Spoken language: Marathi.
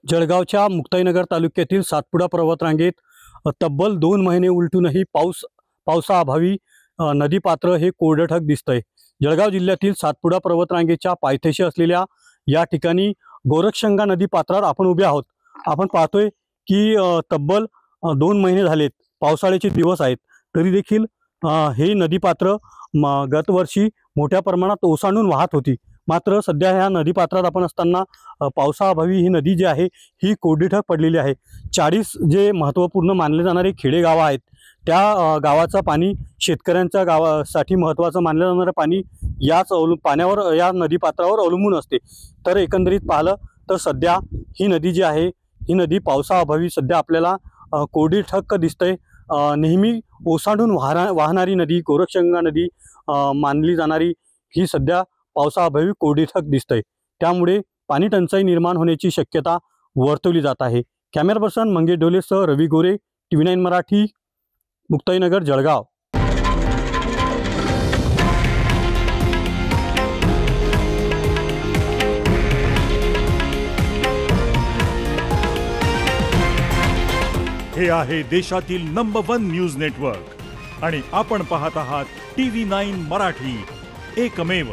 जळगावच्या मुक्ताईनगर तालुक्यातील सातपुडा पर्वतरांगेत तब्बल 2 महिने उलटूनही पावसाअभावी नदीपात्र हे कोरडठक दिसतंय। जळगाव जिल्ह्यातील सातपुडा पर्वतरांगेच्या पायथ्याशी असलेल्या या ठिकाणी गोरक्षगंगा नदी पात्रावर आपण उभे आहोत। आपण पाहतोय की तब्बल 2 महिने झालेत, पावसाळ्याचे दिवस आहेत, तरी देखील हे नदीपात्र गतवर्षी मोठ्या प्रमाणात ओसांडून वाहत होती। मात्र सध्या ह्या नदीपात्रात आपण असताना पावसाअभावी ही नदी जी आहे ही कोरडीठक पडलेली आहे। 40 जे महत्त्वपूर्ण मानले जाणारे खेडेगाव आहेत त्या गावाचं पाणी शेतकऱ्यांच्या गावासाठी महत्त्वाचं मानलं जाणारं पाणी याच पाण्यावर या नदीपात्रावर अवलंबून असते। तर एकंदरीत पाहिलं तर सध्या ही नदी जी आहे ही नदी पावसाअभावी सध्या आपल्याला कोरडीठक दिसते। नेहमी ओसांडून वाहणारी नदी गोरक्षगंगा नदी मानली जाणारी ही सध्या पावसाअभावी कोरडीठक दिसते। त्यामुळे पाणी टंचाई निर्माण होण्याची शक्यता वर्तवली जात आहे। कॅमेरा पर्सन मंगेश ढोलेसह रवी गोरे, TV9 मराठी, मुक्ताईनगर, जळगाव। हे आहे देशातील नंबर 1 न्यूज नेटवर्क आणि आपण पाहत आहात TV9 मराठी, एकमेव।